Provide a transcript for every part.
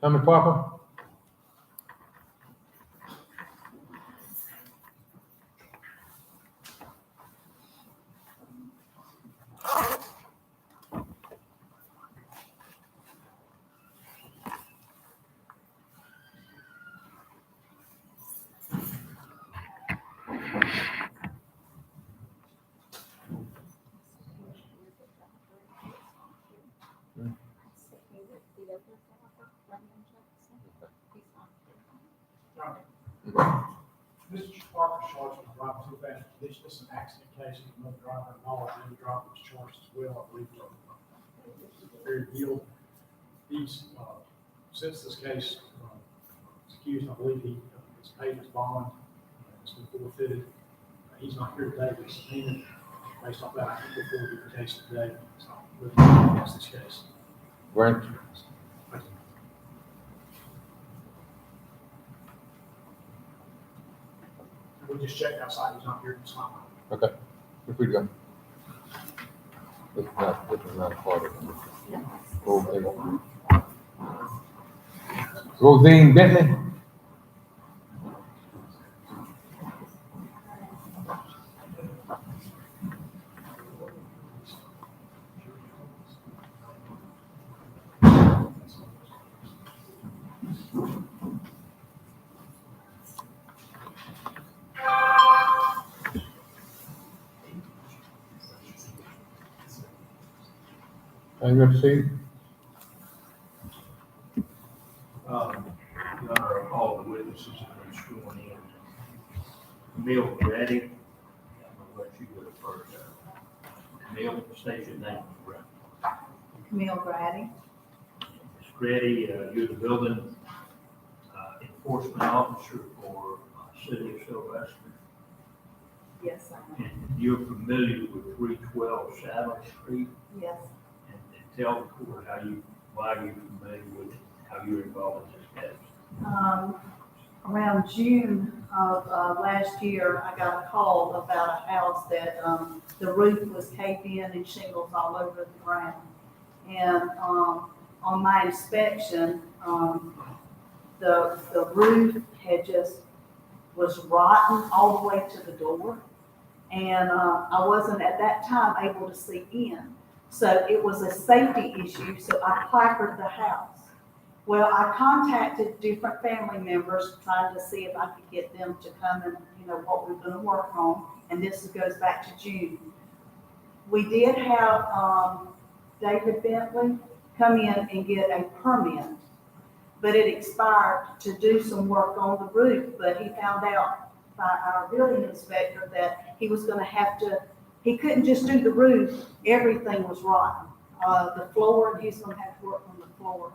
Tommy Parker? Mr. Parker charged with driving too fast. This is an accident case, and no driver knowledge, and the driver was charged as well, I believe. Very guilty. He's, since this case, accused, I believe he has paid his bond, it's been forfeited. He's not here today, but he's subpoenaed. Based off that, I think we'll forward the case today. So, we'll discuss this case. Right. We just checked outside, he's not here, it's not. Okay. You're free to go. This is not a part of it. Rosine Bentley? Are you received? Your Honor, all the witnesses have been sworn in. Camille Reddy, I'm gonna let you go first. Camille, state your name, correct? Camille Grady. Ms. Reddy, you're the building enforcement officer for City of Sylvester. Yes, I am. And you're familiar with 312 Saddle Street? Yes. And tell the court why you're familiar with it, how you're involved in this case. Around June of last year, I got a call about a house that the roof was caved in and shingles all over the ground. And on my inspection, the roof was rotten all the way to the door. And I wasn't at that time able to see in. So it was a safety issue, so I placarded the house. Well, I contacted different family members trying to see if I could get them to come and, what we're gonna work on, and this goes back to June. We did have David Bentley come in and get a permit, but it expired to do some work on the roof, but he found out by our building inspector that he was gonna have to, he couldn't just do the roof, everything was rotten. The floor, he's gonna have to work on the floor.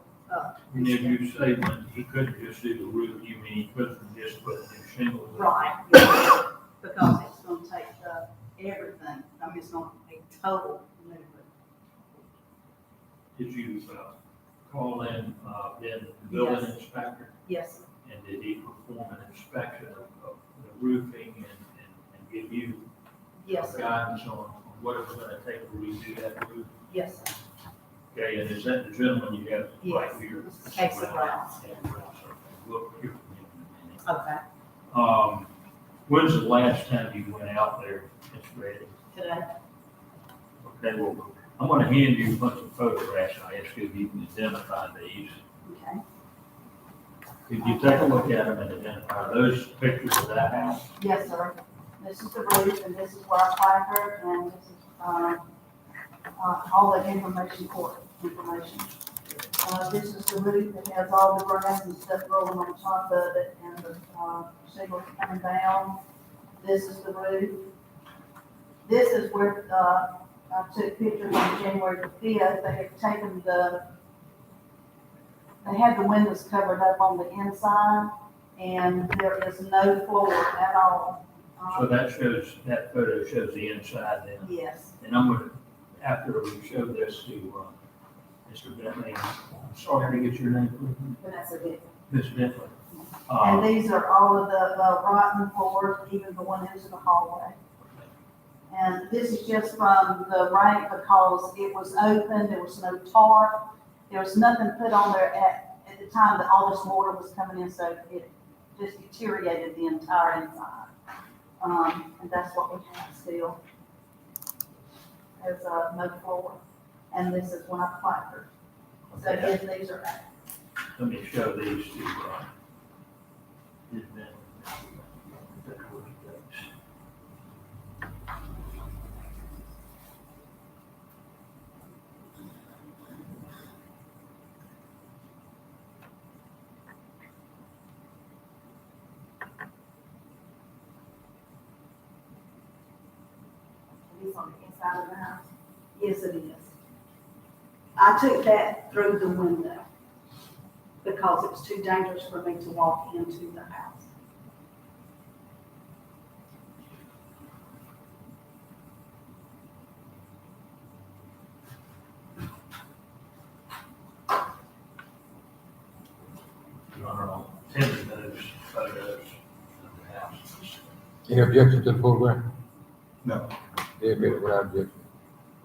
And if you say when he couldn't just do the roof, you mean he couldn't just put new shingles? Right, yeah, because it's gonna take everything, it's gonna be total new roof. Did you call in then the building Yes. inspector? Yes, And did he perform an inspection of the roofing and give you yes, guidance on what it was gonna take to redo that roof? yes, sir. Okay, and is that the gentleman you got right Yes. here? Casey Brown. We'll hear from him in a minute. Okay, When's the last time you went out there, Ms. Reddy? today, Okay, well, I'm gonna hand you a bunch of photographs, and I ask you if you can identify these. okay, Could you take a look at them and identify those pictures of that house? yes, sir. This is the roof, and this is where I placard, and this is, all the information, court information. This is the roof that has all the grass and stuff growing on top of it, and the, shingles coming down. This is the roof. This is where, I took pictures on January the 5th. They had taken they had the windows covered up on the inside, and there is no floor at all. So that photo shows the inside then. Yes, And I'm gonna, after we show this to Mr. Bentley. I'm sorry to get your name, please. Vanessa did. Ms. Bentley. And these are all of the rotten floors, even the one into the hallway. And this is just from the rain because it was open, there was no tarp, there was nothing put on there at the time that all this water was coming in, so it just deteriorated the entire inside. And that's what we have still. There's no floor, and this is one of placards. So Okay. these are, Let me show these to, Ms. Bentley. these on the inside of the house. Yes, it is. I took that through the window because it was too dangerous for me to walk into the house. Your Honor, I'll tender those photos of the houses. Any objection to the photograph? No. They admit it without objection.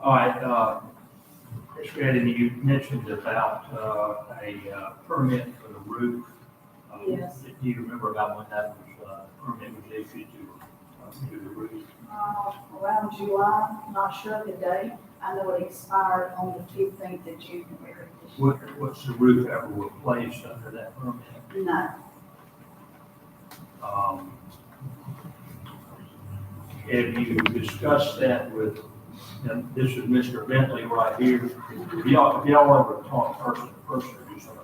All right, Ms. Grady, you mentioned about a permit for the roof. Yes. Do you remember about when that was, permit was issued to do the roof? Around July, not sure the date. I know it expired on the 15th of January. What's the roof ever replaced under that permit? No, Have you discussed that with, and this is Mr. Bentley right here, if y'all ever talk person to person or do something?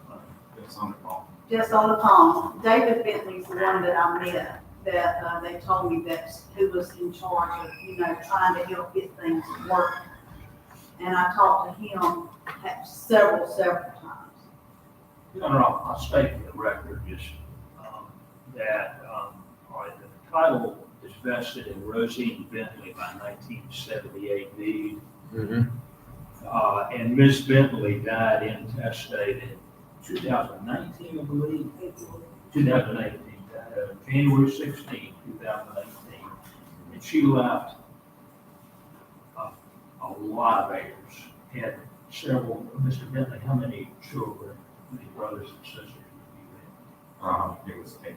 It's on the phone. just on the phone. David Bentley's the one that I met, that they told me that's who was in charge of, trying to help get things working. And I talked to him several times. No, I'll state for the record just, that, all right, the title is vested in Rosine Bentley by 1978 deed. Mm-hmm. And Ms. Bentley died intestate in 2019, I believe. 2018, January 16, 2018. And she left a lot of heirs. Had several, Mr. Bentley, how many children, how many brothers and sisters do you have? It was 8.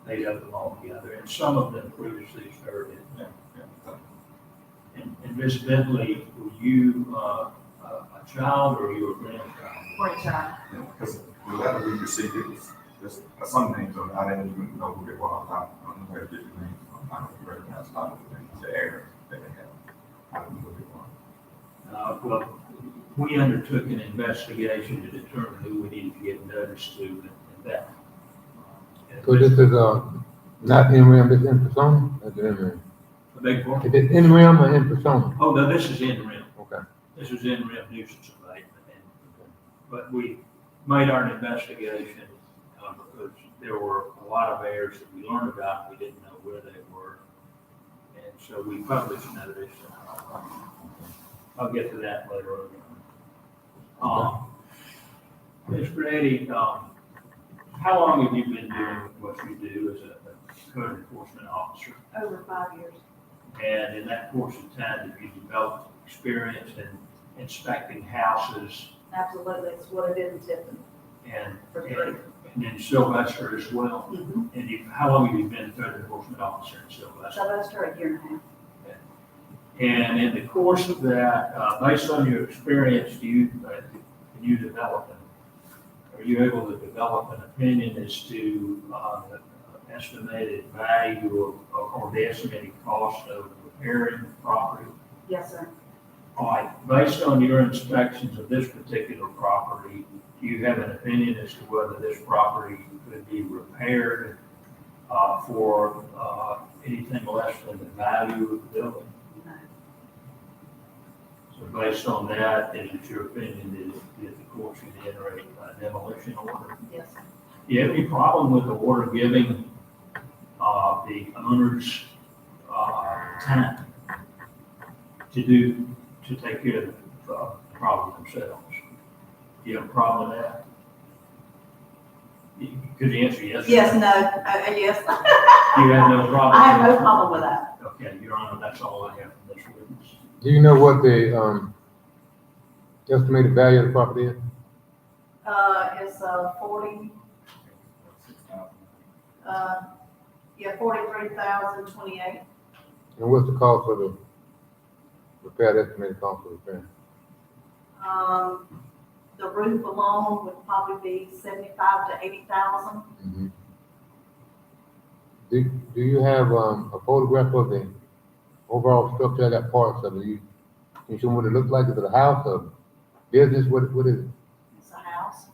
8 of them all together, and some of them previously served in. Yeah. And Ms. Bentley, were you a child or you were a grandchild? Grandchild. Because the letter we received, it was just some names on it. I didn't even know who they were. I don't know where the names. I don't recognize a lot of the names, the heirs that they had. I don't know who they were. Well, we undertook an investigation to determine who we needed to give notice to and that. So this is, not in realm, this in persona? That's in realm. I beg your pardon? Is it in realm or in persona? Oh, no, this is in rem. Okay. This is in rem nuisance abatement. But we made our investigation because there were a lot of heirs that we learned about, we didn't know where they were. And so we published notice. I'll get to that later on. Ms. Grady, how long have you been doing what you do as a code enforcement officer? Over 5 years. And in that course of time, have you developed experience in inspecting houses Absolutely, it's what I did in Tiffin. and, For free. and in Sylvester as well? Mm-hmm. And how long have you been code enforcement officer in Sylvester? Sylvester, a year and a half. And in the course of that, based on your experience, can you develop are you able to develop an opinion as to the estimated value or the estimated cost of repairing the property? Yes, sir. All right, based on your inspections of this particular property, do you have an opinion as to whether this property could be repaired for anything less than the value of the building? No. So based on that, is it your opinion that the court should enter a demolition order? Yes, sir. Do you have any problem with the order giving the owners time to take care of the problem themselves? You have a problem with that? You could answer yes. or Yes, no. no, yes. You have no problem? I have no problem with that. Okay, Your Honor, that's all I have from this witness. Do you know what the, estimated value of the property is? It's, 40, yeah, 43,028. And what's the cost of the repair, the estimated cost of repair? The roof alone would probably be 75 to 80,000. Mhm. Do you have, a photograph of the overall structure of that parts of it? Can you show me what it looks like? Is it a house or business? What is it? It's a house.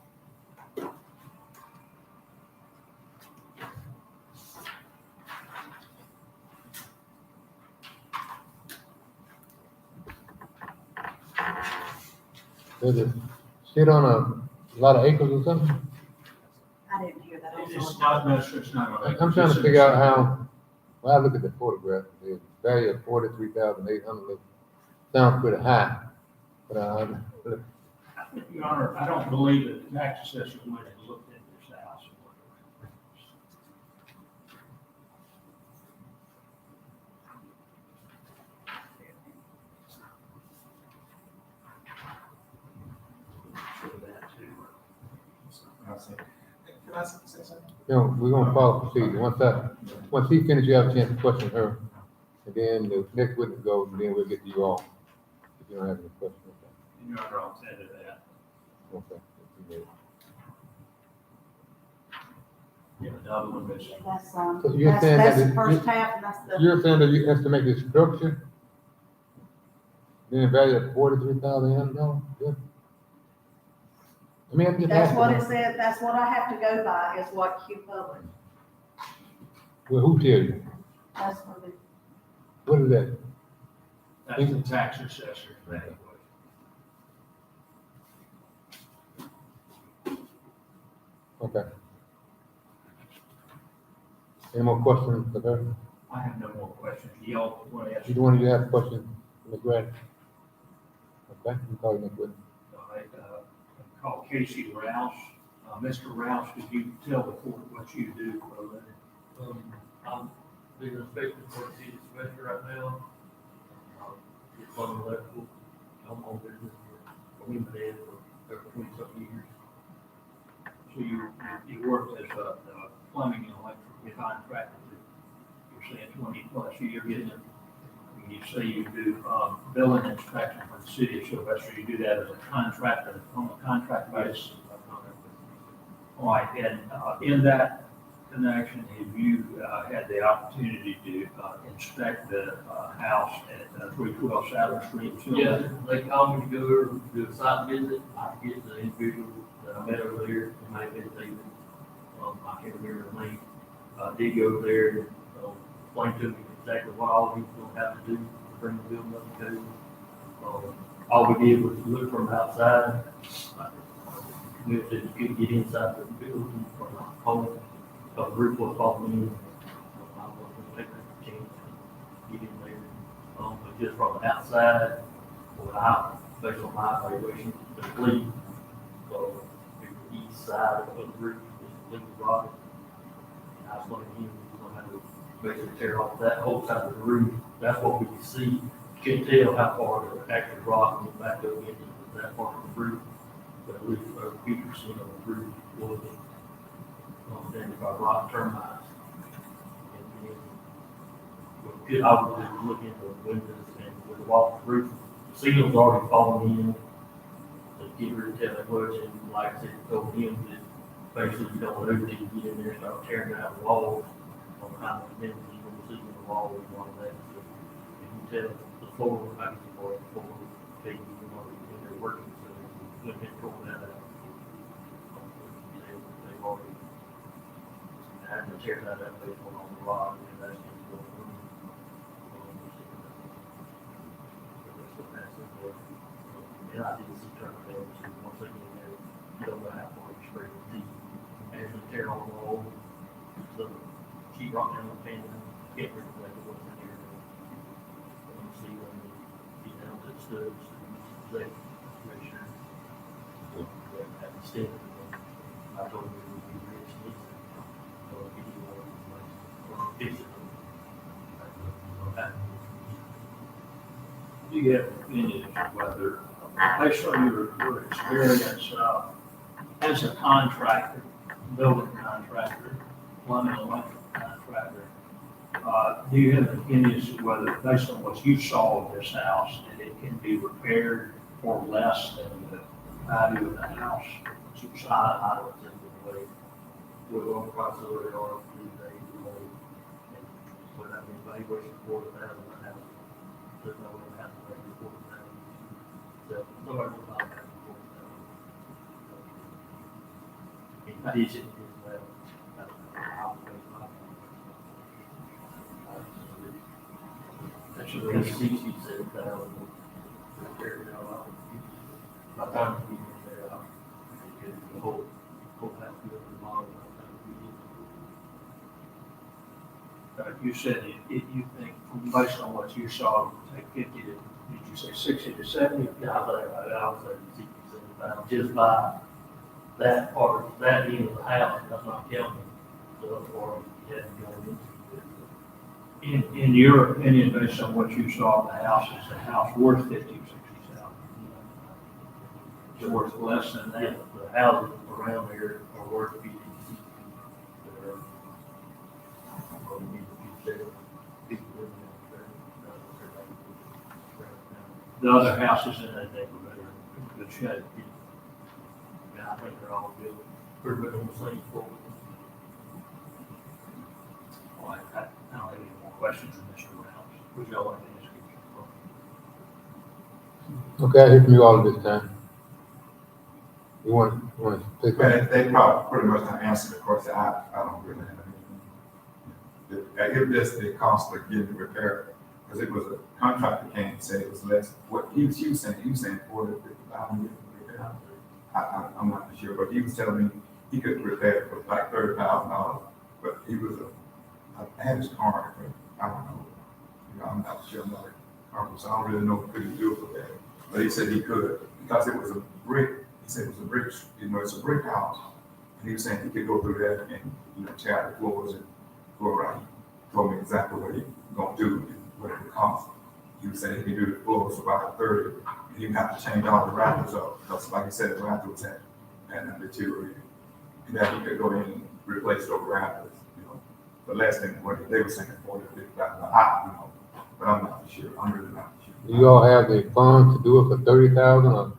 Does it sit on a lot of acres or something? I didn't hear that. I'm It's sorry. not necessarily, it's not. I'm trying to figure out how, when I look at the photograph, the value of 43,800 sounds pretty high. But, Your Honor, I don't believe that the tax assessor went and looked at this house. So that too. Can I say something? we're gonna follow procedure. Once he finishes, you have a chance to question her. And then the next witness goes, and then we'll get to you all. If you don't have any questions. Your Honor, I'll tell you that. Okay. Yeah, the other one is, That's, So you're that's, saying that that's the it- first half and that's the, You're saying that you estimate the structure, then value at $43,800? Yeah. I mean, I'm just that's asking. what it said, that's what I have to go by, is what Q published. Well, who tell you? That's for the, What is that? that's the tax assessor evaluation. Okay. Any more questions of her? I have no more questions. Y'all want to ask? Either one of you have a question, Ms. Grady? Okay, you call your next witness. All right, call Casey Rouse. Mr. Rouse, could you tell the court what you do for a living? I'm being inspected for the city of Sylvester right now. It's on electrical, I'm on business for him and Dad for over 20-something years. So you worked as a plumbing and electrical contractor. You're saying 20+ years, getting it. When you say you do building inspection for the city of Sylvester, you do that as a contractor, on a contract basis? All right, and in that connection, have you had the opportunity to inspect the house at 312 Southern Street? Yeah, they call me to go over, do a site visit, I get the individual that I met over there, it might have been David, I can't remember the name. Did go over there and explain to me exactly what all he's gonna have to do to bring the building up to code. All we did was look from outside. We said you couldn't get inside the building from the home, so the roof was falling in. I wasn't gonna take that chance and get in there. But just from the outside, based on my evaluation, the leak, the east side of the roof is completely rotted. And I was looking at him, he's gonna have to basically tear off that whole side of the roof. That's what we can see. Can't tell how far the actual rock went back up into that part of the roof. But at least over 50% of the roof was damaged by rock termites. And then, we could obviously look into the windows and with the wall roof, the ceiling's already falling in. So get rid of that much, and like I said, told him that basically you don't want everything to get in there and start tearing out the walls on how much damage you're gonna see in the wall and all that. So you can tell the floor, I can see the floor, taking, when they're working, so when they pull that out. They've already had to tear that up based on the rock, and that's just going on. And I did see turn tables, and once again, you don't know how far you spray the deep. As you tear on the wall, the sheet rock down the pan, get rid of like it was in here. And you see when you get down to the studs, they make sure. extended it. I told him it would be rich and easy. So if he wanted to fix it. Do you have any whether, based on your experience, as a contractor, building contractor, plumbing, electrical contractor, do you have an opinion as to whether, based on what you saw of this house, that it can be repaired for less than the value of the house? that you saw? I don't think the way we're going to cross over or they would have an evaluation for the thousand. There's no way to have to make it 40,000. So nobody will buy that for 40,000. He's in his level. That's a Because reason. he said that I would repair it all out. By the time we get there, the whole house to the model. You said you think, based on what you saw, take 50 to, did you say 60 to 70? Yeah, I was at 60,000 just by that part, that end of the house, that's not counting the other part you had to go into. In your opinion, based on what you saw of the house, is the house worth 50 or 60,000? Is it worth less than Yeah, that? the houses around there are worth 50. They're, well, you said, people living out there, The other houses in that neighborhood are in good shape. yeah, I think they're all good, pretty much on the same floor. Well, I don't have any more questions from Mr. Rouse. Would y'all like to ask him? Okay, I hear from you all this time. You want to say But something? they probably pretty much answered the question. I don't really have anything. It just the cost of getting it repaired, because it was a contractor came and said it was less. What he was saying, 40 to 50,000 repair. I'm not sure, but he was telling me he could repair it for like $30,000. But he was I had his card, but I don't know. You know, I'm not sure. I'm not a carpenter, so I don't really know what could he do for that. But he said he could because it was a brick. He said it was a brick. You know, it's a brick house, and he was saying he could go through that and tear out the floors and go around. He told me exactly what he gonna do and what it would cost. He was saying he could do the floors for about 30. And he would have to change all the rafters up because, like I said, the rafters had deteriorated. And then he could go in and replace those rafters. You know, for less than what they were saying, 40 to 50,000. But I'm not sure. I'm really not sure. Do you all have the funds to do it for 30,000 or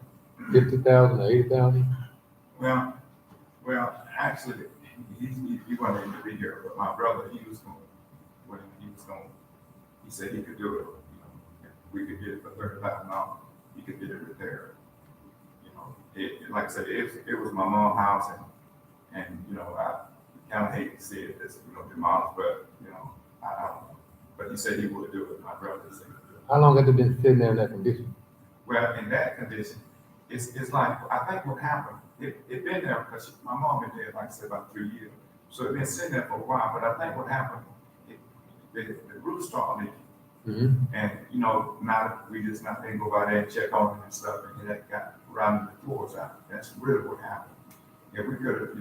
50,000 or 80,000? Well, actually, he wasn't able to be here, but my brother, he said he could do it. You know, if we could get it for $30,000, he could get it repaired. You know, like I said, it was my mom's house, and I kind of hate to see it as demolished, but I don't know. But he said he would do it. My brother said he would do it. How long has it been sitting there in that condition? Well, in that condition, it's like, I think what happened, it been there because my mom been there, like I said, about 3 years. So it been sitting there for a while, but I think what happened, the roof started leaking. Mm-hmm. And, now we just not then go by there and check on it and stuff, and that got rounding the floors out. That's really what happened. If we could have,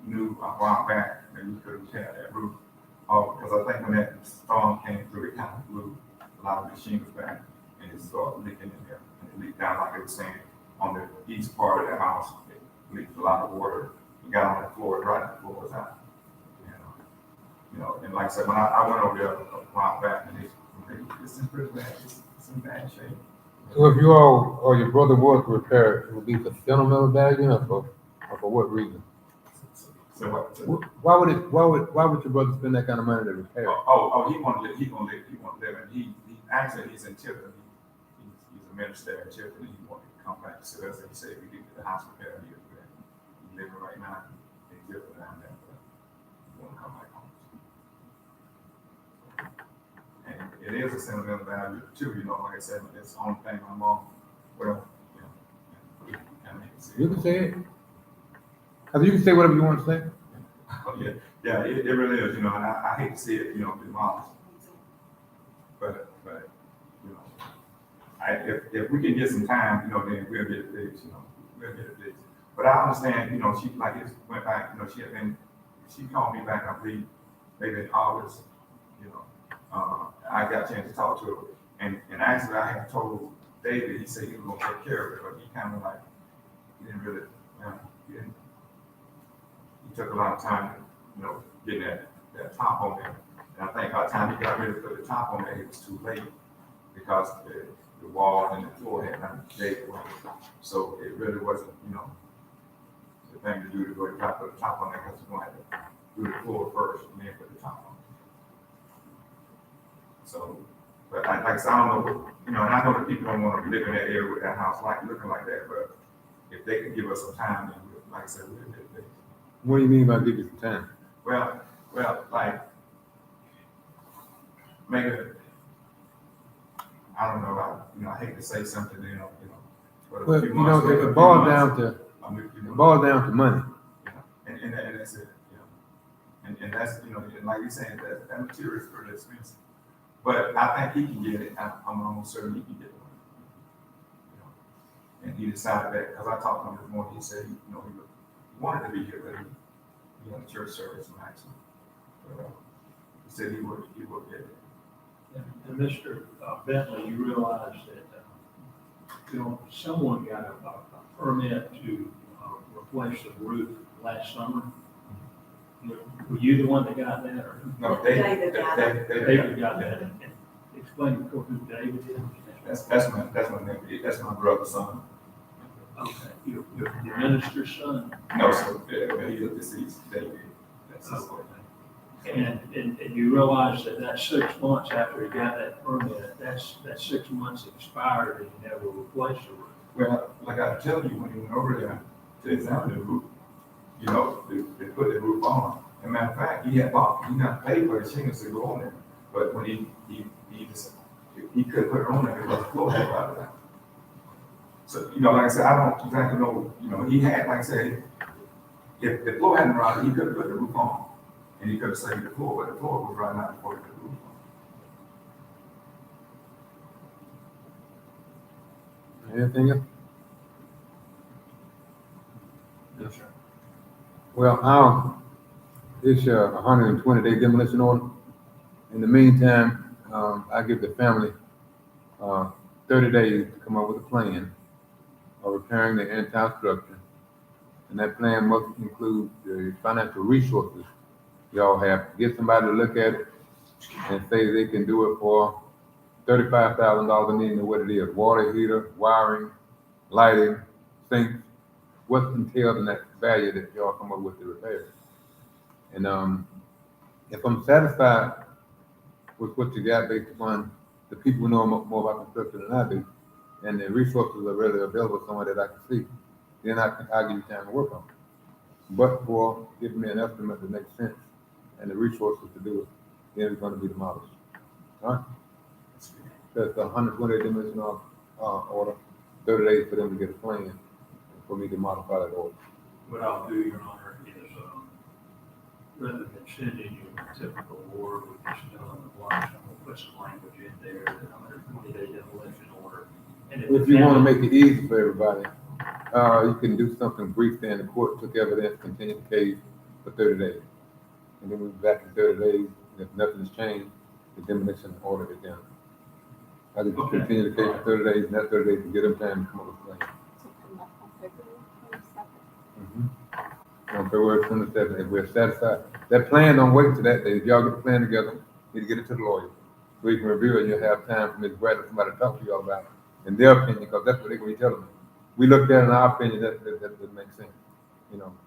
knew a while back, then we could have tear that roof off, because I think when that storm came through, it kind of blew a lot of the shingles back, and it started leaking in there. And it leaked down, like I was saying, on the east part of the house. It leaked a lot of water. It got on the floor, right the floors out. And like I said, when I went over there a while back, and it's in pretty bad, it's in bad shape. So if you all or your brother was to repair it, it would be for sentimental value or for what reason? So what? Why would your brother spend that kind of money to repair it? He want to live. He want to live, and he actually he's in Tiffany. He's a minister in Tiffany. He wanted to come back to Sylvester. He said we get to the house repair. He's living right now in Tiffany down there, but he want to come back home. And it is a sentimental value too. Like I said, it's the only thing my mom. Well, You can say it. You can say whatever you want to say. Oh, yeah, it really is, and I hate to see it, demolished. But if we can get some time, then we'll get it fixed, we'll get it fixed. But I understand, you know, she like it went back, you know, she called me back, I believe, maybe in August, you know. I got a chance to talk to her, and actually I had told David, he said he was gonna take care of it, but he kind of like, he didn't really, he he took a lot of time, you know, getting that top on there. And I think by the time he got ready to put the top on there, it was too late because the wall and the floor had not laid well. So it really wasn't, you know, the thing to do to go and try to put the top on there because you're going to have to do the floor first and then put the top on. So, but like I said, I don't know, you know, and I know that people don't want to live in that area with that house like looking like that, but if they could give us some time, then like I said, we'll get it. What do you mean by give you some time? Well, like, maybe, I don't know, I hate to say something, but Well, you know, it boils down to money. And that's it, and that's, and like you're saying, that material is pretty expensive. But I think he can get it, I'm almost certain he can get it. And he decided that, because I talked to him this morning, he said, he wanted to be here, but he had a church service in Maxwell. He said he would get it. And Mr. Bentley, you realize that, someone got a permit to replace the roof last summer? Were you the one that got that, or? No, David got it. David got that, and explain who David is. That's my nephew, that's my brother's son. Okay, your minister's son? No, so, he's a deceased, David. That's his name. And you realize that 6 months after he got that permit, that 6 months expired and he never replaced the roof. Well, like I tell you, when he went over there to examine the roof, they put the roof on. As a matter of fact, he not paid for the shingles to go on there. But when he couldn't put it on there because the floor had rotted out. So, like I said, I don't exactly know, he had, like I said, if the floor hadn't rotted, he could have put the roof on. And he could have saved the floor, but the floor was right out before he put the roof on. Anything else? Yes, sir. Well, I'll issue a 120-day demolition order. In the meantime, I give the family 30 days to come up with a plan of repairing the entire structure. And that plan must include the financial resources y'all have. Get somebody to look at it and say they can do it for $35,000, and even what it is: water heater, wiring, lighting, sinks, what's entailed in that value that y'all come up with the repair. And if I'm satisfied with what you got based upon the people who know more about construction than I do, and the resources are really available somewhere that I can see, then I'll give you time to work on it. But for giving me an estimate that makes sense and the resources to do it, then it's going to be demolished. All right? That's a 120-day demolition order, 30 days for them to get a plan, and for me to modify that order. What I'll do, Your Honor, is rather than sending you a typical order, we just I'm gonna put some language in there, that 120-day demolition order. And If you want to make it easy for everybody, you can do something brief there in the court, took evidence, continued the case for 30 days. And then we'll be back in 30 days, and if nothing's changed, the demolition order is done. I just Okay. continue the case for 30 days, and that 30 days to get them time to come up with a plan. On February 27th, if we're satisfied. That plan don't wait till that day. If y'all get the plan together, you need to get it to the lawyer. So you can review it, and you'll have time for Ms. Bradley, somebody to talk to y'all about it, in their opinion, because that's what they're going to be telling me. We looked at it in our opinion, that makes sense.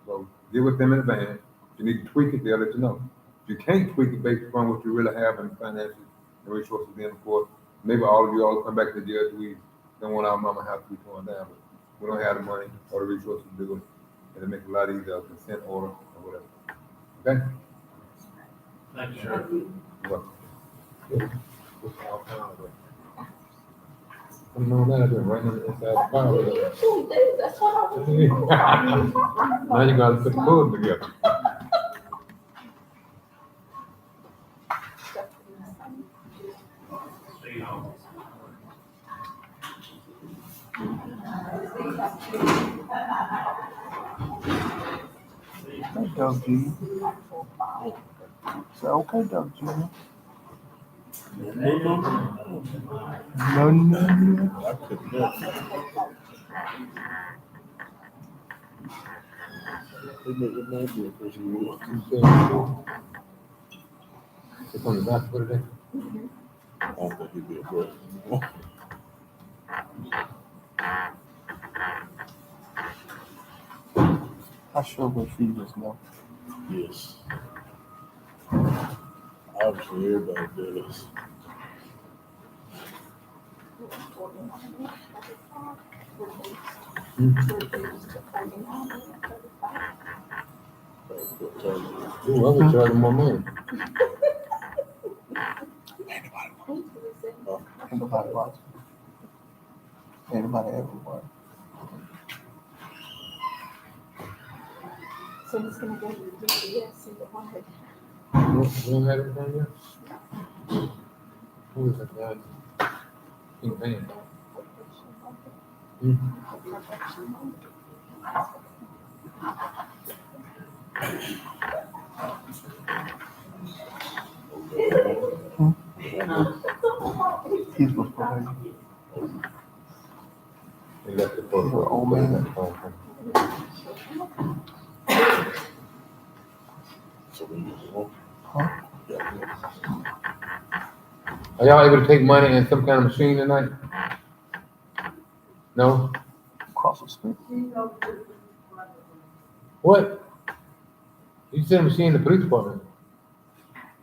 So get with them in advance. If you need to tweak it, they'll let you know. If you can't tweak it based upon what you really have in finances and resources, then of course, maybe all of you all come back to the judge. We don't want our mama house to be torn down, but we don't have the money or the resources to do it. It'll make it a lot easier, a consent order or whatever. Okay? Thank you, sir. You're welcome. I'm knowing that I've been right on the inside of the file. You usually do, that's what I was. Now you gotta put the code together. See you home. Okay, Doug G. Say, okay, Doug G. No, no, no. I could never. They make it man do it because you want. It's on the back for today. I don't think he'd be a brother. I sure wish you just know. Yes. Obviously, everybody does. Ooh, I would charge them more money. Anybody watching? Anybody everywhere? So he's gonna go to the DPS, see what one they You don't have everything yet? Who is that guy? Pink van. He's before you. They got the photo. Your old man. So we use it. Huh? Are y'all able to take money in some kind of machine tonight? No? Across the street. What? You said a machine in the police department.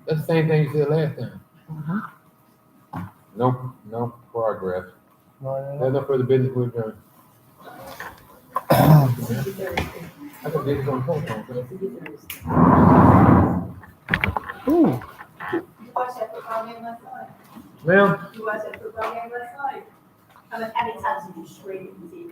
That's the same thing you said last time. No, no progress. There's no further business with adjourned. I could get this on the telephone. Ooh. You watched that football game last night? Ma'am? You watched that football game last night? How many times did you scream at the TV?